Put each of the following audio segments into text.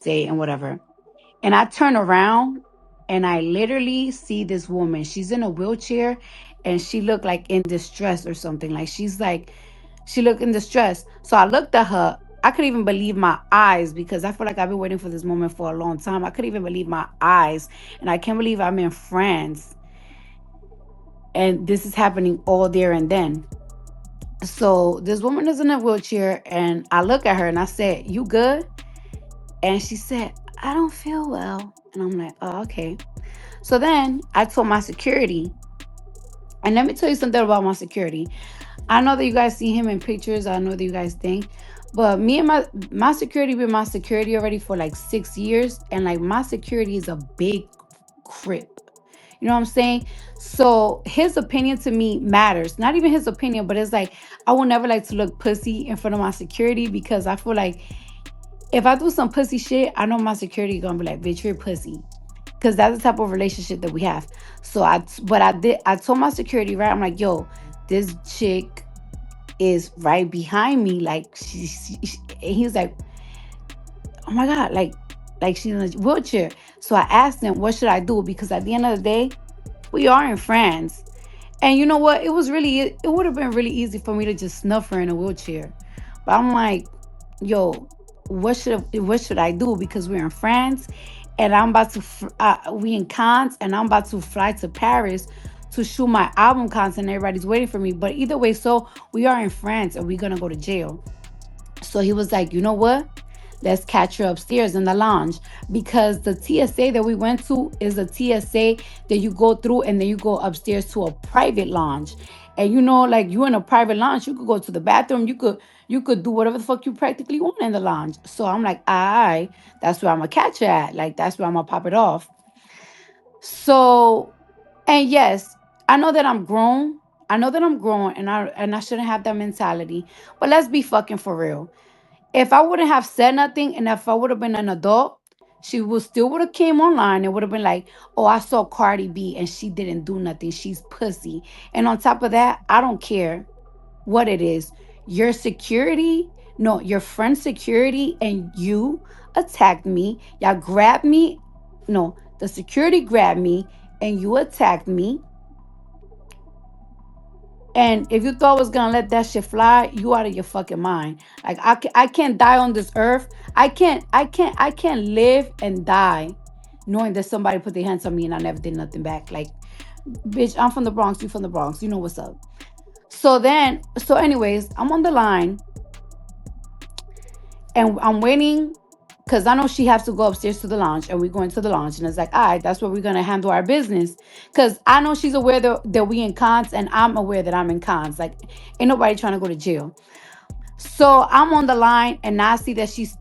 say and whatever. And I turn around and I literally see this woman. She's in a wheelchair and she looked like in distress or something. Like she looked in distress. So I looked at her. I couldn't even believe my eyes because I feel like I've been waiting for this moment for a long time. I couldn't even believe my eyes. And I can't believe I'm in France. And this is happening all there and then. So this woman is in a wheelchair and I look at her and I said, "You good?" And she said, "I don't feel well." And I'm like, "Oh, okay." So then I told my security, and let me tell you something about my security. I know that you guys see him in pictures. I know that you guys think, but me and my security been my security already for like 6 years, and like my security is a big crip. You know what I'm saying? So his opinion to me matters. Not even his opinion, but it's like I will never like to look pussy in front of my security because I feel like if I do some pussy shit, I know my security gonna be like, "Bitch, you're pussy." Because that's the type of relationship that we have. So I told my security, right? I'm like, "Yo, this chick is right behind me." Like and he's like, "Oh my God, like she's in a wheelchair." So I asked him, "What should I do?" Because at the end of the day, we are in France. And you know what? It would have been really easy for me to just snuff her in a wheelchair. But I'm like, "Yo, what should I do?" Because we're in France and we in Cannes and I'm about to fly to Paris to shoot my album content. Everybody's waiting for me. But either way, so we are in France and we're gonna go to jail. So he was like, "You know what? Let's catch her upstairs in the lounge." Because the TSA that we went to is a TSA that you go through and then you go upstairs to a private lounge. And you know, like you in a private lounge, you could go to the bathroom, you could do whatever the fuck you practically want in the lounge. So I'm like, that's where I'm gonna catch her at. Like that's where I'm gonna pop it off. So, and yes, I know that I'm grown. I know that I'm grown and I shouldn't have that mentality. But let's be fucking for real. If I wouldn't have said nothing and if I would have been an adult, she would still would have came online and would have been like, "Oh, I saw Cardi B and she didn't do nothing. She's pussy." And on top of that, I don't care what it is. Your security, no, your friend's security and you attacked me. Y'all grabbed me. No, the security grabbed me and you attacked me. And if you thought I was gonna let that shit fly, you out of your fucking mind. Like I can't die on this earth. I can't live and die knowing that somebody put their hands on me and I never did nothing back. Like, bitch, I'm from the Bronx, you from the Bronx. You know what's up. So anyways, I'm on the line and I'm waiting because I know she has to go upstairs to the lounge and we're going to the lounge. And it's like, all right, that's where we're going to handle our business. Because I know she's aware that we in cons and I'm aware that I'm in cons. Like, ain't nobody trying to go to jail. So I'm on the line and now I see that she's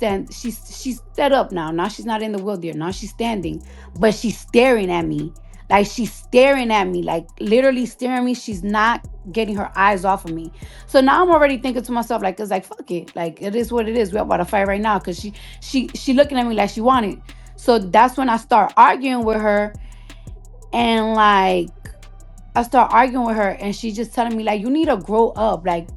set up now. Now she's not in the wheelchair. Now she's standing, but she's staring at me. Like she's staring at me, like literally staring at me. She's not getting her eyes off of me. So now I'm already thinking to myself, like, it's like fuck it. Like it is what it is. We're about to fight right now. Cause she looking at me like she wanted. So that's when I start arguing with her and like I start arguing with her and she's just telling me like you need to grow up, like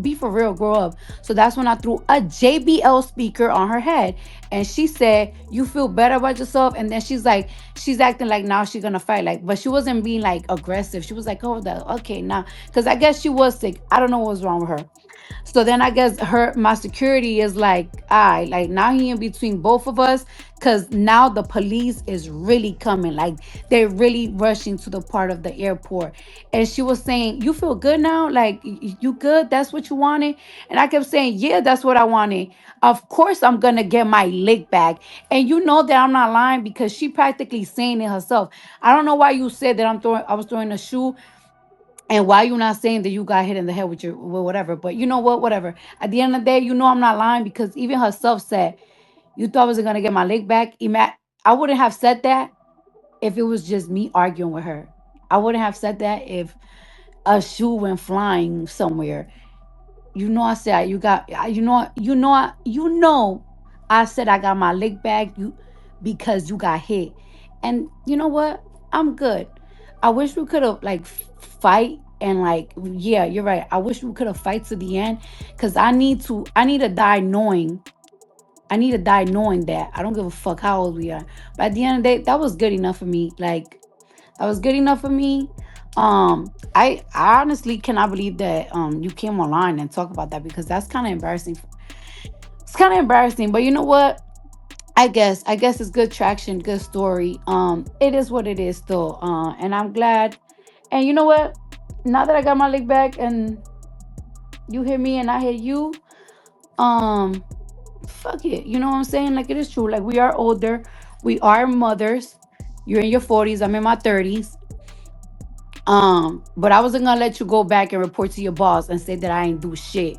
be for real, grow up. So that's when I threw a JBL speaker on her head and she said, "You feel better about yourself?" And then she's acting like now she's gonna fight, like, but she wasn't being like aggressive. She was like, "Oh, okay, now," because I guess she was sick. I don't know what was wrong with her. So then I guess my security is like, I like now he in between both of us because now the police is really coming. Like they're really rushing to the part of the airport. And she was saying, "You feel good now? Like you good? That's what you wanted?" And I kept saying, "Yeah, that's what I wanted. Of course I'm gonna get my lick back." And you know that I'm not lying because she practically saying it herself. I don't know why you said that I was throwing a shoe and why you not saying that you got hit in the head with your with whatever? But you know what? Whatever. At the end of the day, you know I'm not lying because even herself said, "You thought I wasn't gonna get my leg back." I wouldn't have said that if it was just me arguing with her. I wouldn't have said that if a shoe went flying somewhere. You know I said I said I got my leg back because you got hit. And you know what? I'm good. I wish we could have like fight and like yeah, you're right. I wish we could have fight to the end cuz I need to die knowing I need to die knowing that. I don't give a fuck how old we are. But at the end of the day, that was good enough for me. Like, that was good enough for me. I honestly cannot believe that you came online and talk about that, because that's kind of embarrassing. It's kind of embarrassing, but you know what? I guess it's good traction, good story. It is what it is still. And I'm glad. And you know what? Now that I got my leg back and you hear me and I hear you, um, fuck it. You know what I'm saying? Like, it is true. Like, we are older. We are mothers. You're in your 40s. I'm in my 30s. But I wasn't gonna let you go back and report to your boss and say that I ain't do shit.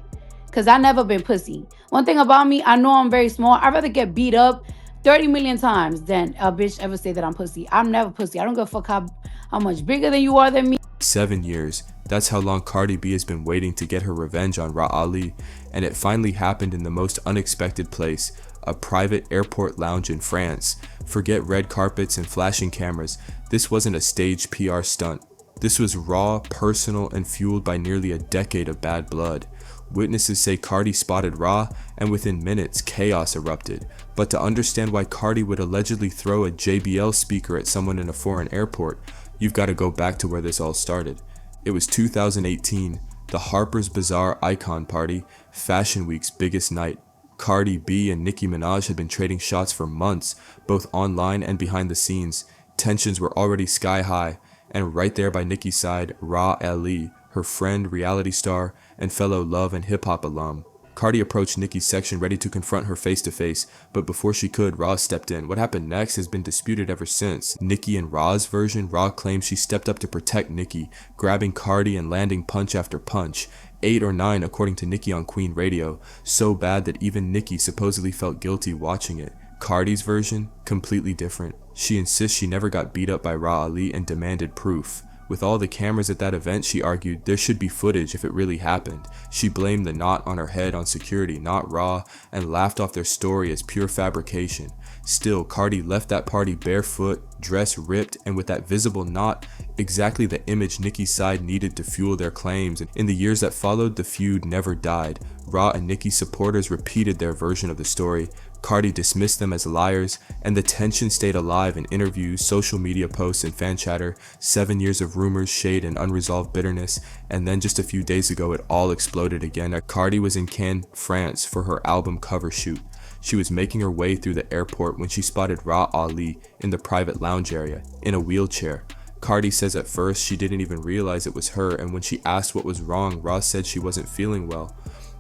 Cause I never been pussy. One thing about me, I know I'm very small. I'd rather get beat up 30 million times than a bitch ever say that I'm pussy. I'm never pussy. I don't give a fuck how much bigger than you are than me. 7 years. That's how long Cardi B has been waiting to get her revenge on RAH Ali, and it finally happened in the most unexpected place, a private airport lounge in France. Forget red carpets and flashing cameras. This wasn't a staged PR stunt. This was raw, personal, and fueled by nearly a decade of bad blood. Witnesses say Cardi spotted RAH, and within minutes, chaos erupted. But to understand why Cardi would allegedly throw a JBL speaker at someone in a foreign airport, you've got to go back to where this all started. It was 2018, the Harper's Bazaar Icon Party, Fashion Week's biggest night. Cardi B and Nicki Minaj had been trading shots for months, both online and behind the scenes. Tensions were already sky high, and right there by Nicki's side, RAH Ali, her friend, reality star, and fellow love and hip-hop alum. Cardi approached Nicki's section ready to confront her face-to-face, but before she could, RAH stepped in. What happened next has been disputed ever since. Nicki and RAH's version, RAH claims she stepped up to protect Nicki, grabbing Cardi and landing punch after punch. 8 or 9 according to Nicki on Queen Radio, so bad that even Nicki supposedly felt guilty watching it. Cardi's version, completely different. She insists she never got beat up by RAH Ali and demanded proof. With all the cameras at that event, she argued there should be footage if it really happened. She blamed the knot on her head on security, not RAH, and laughed off their story as pure fabrication. Still, Cardi left that party barefoot, dress ripped, and with that visible knot, exactly the image Nicki's side needed to fuel their claims. In the years that followed, the feud never died. RAH and Nicki's supporters repeated their version of the story. Cardi dismissed them as liars, and the tension stayed alive in interviews, social media posts, and fan chatter. 7 years of rumors, shade, and unresolved bitterness, and then just a few days ago it all exploded again. Cardi was in Cannes, France for her album cover shoot. She was making her way through the airport when she spotted RAH Ali in the private lounge area, in a wheelchair. Cardi says at first she didn't even realize it was her, and when she asked what was wrong, RAH said she wasn't feeling well.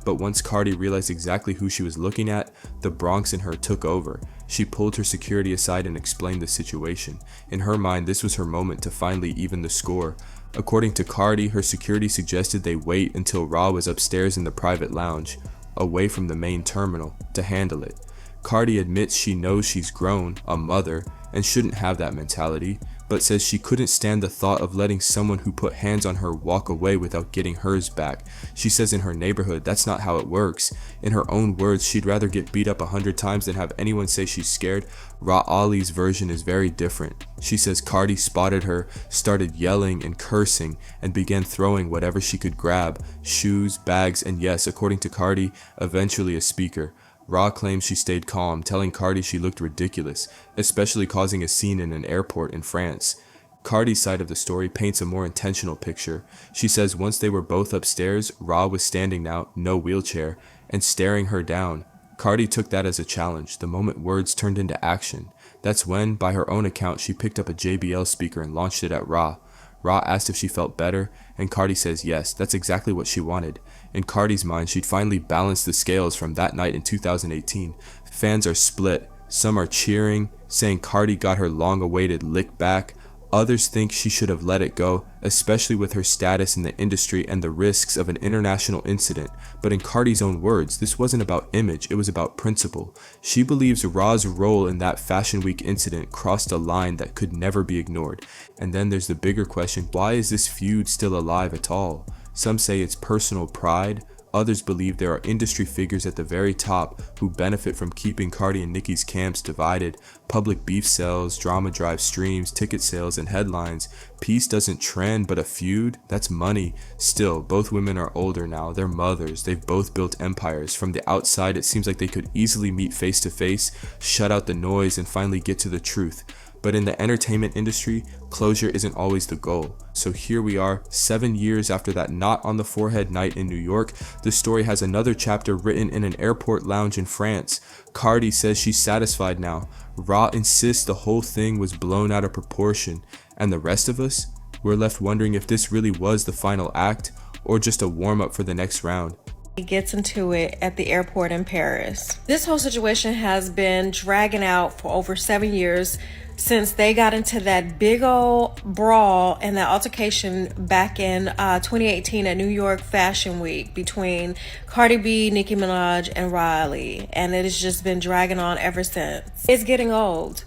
But once Cardi realized exactly who she was looking at, the Bronx in her took over. She pulled her security aside and explained the situation. In her mind, this was her moment to finally even the score. According to Cardi, her security suggested they wait until RAH was upstairs in the private lounge, away from the main terminal, to handle it. Cardi admits she knows she's grown, a mother, and shouldn't have that mentality, but says she couldn't stand the thought of letting someone who put hands on her walk away without getting hers back. She says in her neighborhood, that's not how it works. In her own words, she'd rather get beat up 100 times than have anyone say she's scared. RAH Ali's version is very different. She says Cardi spotted her, started yelling and cursing, and began throwing whatever she could grab, shoes, bags, and yes, according to Cardi, eventually a speaker. RAH claims she stayed calm, telling Cardi she looked ridiculous, especially causing a scene in an airport in France. Cardi's side of the story paints a more intentional picture. She says once they were both upstairs, RAH was standing now, no wheelchair, and staring her down. Cardi took that as a challenge, the moment words turned into action. That's when, by her own account, she picked up a JBL speaker and launched it at RAH. RAH asked if she felt better, and Cardi says yes, that's exactly what she wanted. In Cardi's mind, she'd finally balanced the scales from that night in 2018. Fans are split. Some are cheering, saying Cardi got her long-awaited lick back. Others think she should have let it go, especially with her status in the industry and the risks of an international incident. But in Cardi's own words, this wasn't about image, it was about principle. She believes RAH's role in that Fashion Week incident crossed a line that could never be ignored. And then there's the bigger question, why is this feud still alive at all? Some say it's personal pride, others believe there are industry figures at the very top who benefit from keeping Cardi and Nicki's camps divided. Public beef sells, drama drives streams, ticket sales, and headlines. Peace doesn't trend, but a feud? That's money. Still, both women are older now. They're mothers. They've both built empires. From the outside, it seems like they could easily meet face to face, shut out the noise, and finally get to the truth. But in the entertainment industry, closure isn't always the goal. So here we are, 7 years after that knot on the forehead night in New York. The story has another chapter written in an airport lounge in France. Cardi says she's satisfied now. RAH insists the whole thing was blown out of proportion. And the rest of us? We're left wondering if this really was the final act or just a warm-up for the next round. He gets into it at the airport in Paris. This whole situation has been dragging out for over 7 years since they got into that big old brawl and that altercation back in 2018 at New York Fashion Week between Cardi B, Nicki Minaj, and Riley. And it has just been dragging on ever since. It's getting old.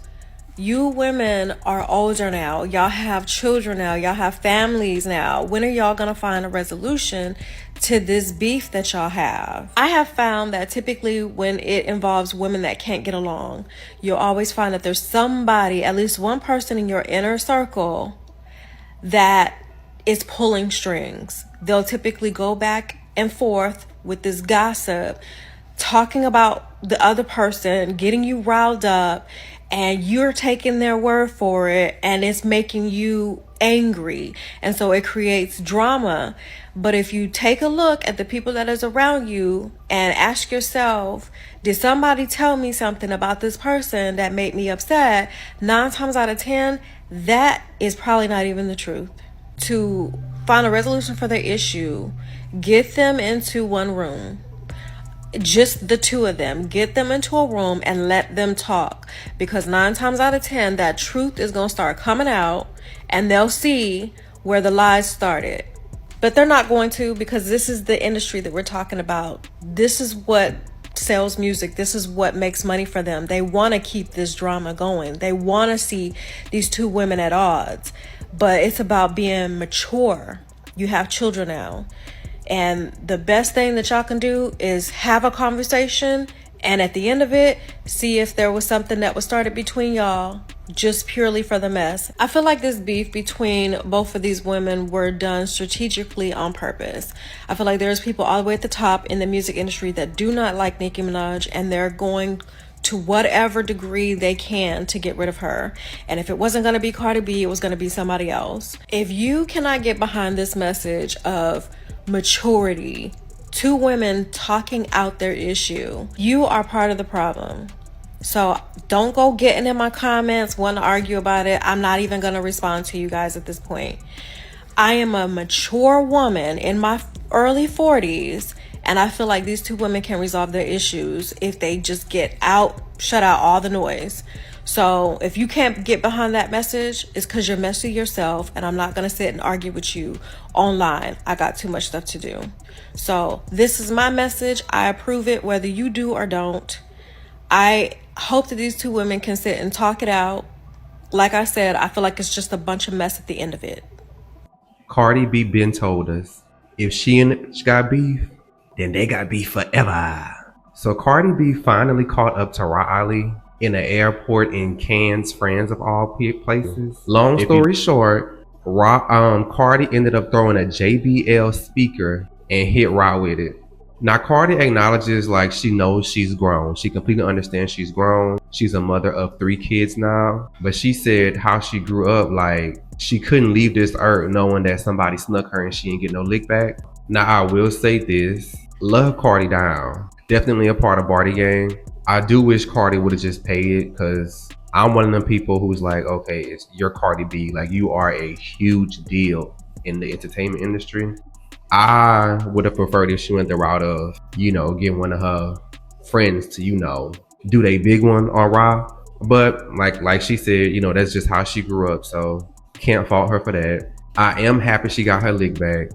You women are older now. Y'all have children now. Y'all have families now. When are y'all gonna find a resolution to this beef that y'all have? I have found that typically when it involves women that can't get along, you'll always find that there's somebody, at least one person in your inner circle, that is pulling strings. They'll typically go back and forth with this gossip, talking about the other person, getting you riled up, and you're taking their word for it, and it's making you angry. And so it creates drama. But if you take a look at the people that is around you and ask yourself, did somebody tell me something about this person that made me upset? 9 times out of 10, that is probably not even the truth. To find a resolution for their issue, get them into one room. Just the two of them. Get them into a room and let them talk. Because 9 times out of 10, that truth is going to start coming out and they'll see where the lies started. But they're not going to, because this is the industry that we're talking about. This is what sells music. This is what makes money for them. They want to keep this drama going. They want to see these two women at odds. But it's about being mature. You have children now. And the best thing that y'all can do is have a conversation, and at the end of it, see if there was something that was started between y'all just purely for the mess. I feel like this beef between both of these women were done strategically on purpose. I feel like there's people all the way at the top in the music industry that do not like Nicki Minaj, and they're going to whatever degree they can to get rid of her. And if it wasn't going to be Cardi B, it was going to be somebody else. If you cannot get behind this message of maturity, two women talking out their issue, you are part of the problem. So don't go getting in my comments, want to argue about it. I'm not even going to respond to you guys at this point. I am a mature woman in my early 40s, and I feel like these two women can resolve their issues if they just shut out all the noise. So if you can't get behind that message, it's because you're messy yourself, and I'm not going to sit and argue with you online. I got too much stuff to do. So this is my message. I approve it whether you do or don't. I hope that these two women can sit and talk it out. Like I said, I feel like it's just a bunch of mess at the end of it. Cardi B been told us, if she and Mitch got beef, then they got beef forever. So Cardi B finally caught up to Riley in an airport in Cannes, France of all places. Long story short, Cardi ended up throwing a JBL speaker and hit RAH with it. Now Cardi acknowledges like she knows she's grown. She completely understands she's grown. She's a mother of 3 kids now. But she said how she grew up, like she couldn't leave this earth knowing that somebody snuck her and she didn't get no lick back. Now I will say this, love Cardi down. Definitely a part of Barty Gang. I do wish Cardi would have just paid it, because I'm one of them people who's like, okay, you're Cardi B. Like, you are a huge deal in the entertainment industry. I would have preferred if she went the route of, getting one of her friends to, do they big one on RAH. But like she said, that's just how she grew up. So can't fault her for that. I am happy she got her lick back.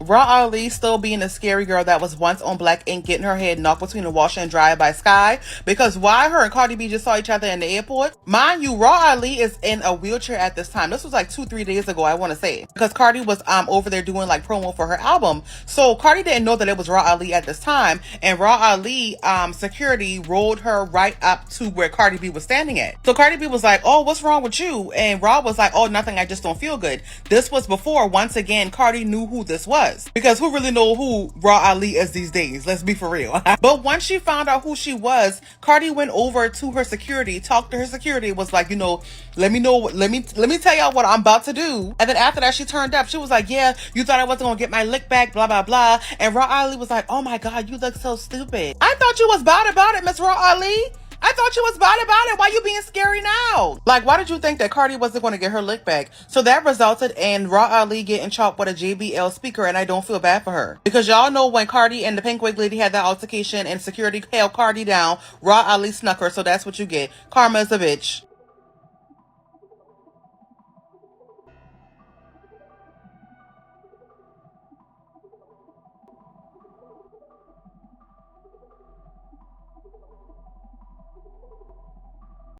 Raw Ali still being a scary girl that was once on Black Ink, getting her head knocked between the washer and dryer by Sky. Because why her and Cardi B just saw each other in the airport? Mind you, Raw Ali is in a wheelchair at this time. This was like 2-3 days ago, I want to say. Because Cardi was over there doing like promo for her album. So Cardi didn't know that it was Raw Ali at this time. And Raw Ali security rolled her right up to where Cardi B was standing at. So Cardi B was like, oh, what's wrong with you? And Raw was like, oh, nothing, I just don't feel good. This was before, once again, Cardi knew who this was. Because who really know who Raw Ali is these days? Let's be for real. But once she found out who she was, Cardi went over to her security, talked to her security, was like, let me tell y'all what I'm about to do. And then after that, she turned up. She was like, yeah, you thought I wasn't gonna get my lick back, blah, blah, blah. And Raw Ali was like, oh my God, you look so stupid. I thought you was bad about it, Miss Raw Ali. I thought you was bad about it. Why you being scary now? Like, why did you think that Cardi wasn't going to get her lick back? So that resulted in Raw Ali getting chopped with a JBL speaker, and I don't feel bad for her. Because y'all know when Cardi and the Pink Wig Lady had that altercation and security held Cardi down, Raw Ali snuck her, so that's what you get. Karma is a bitch.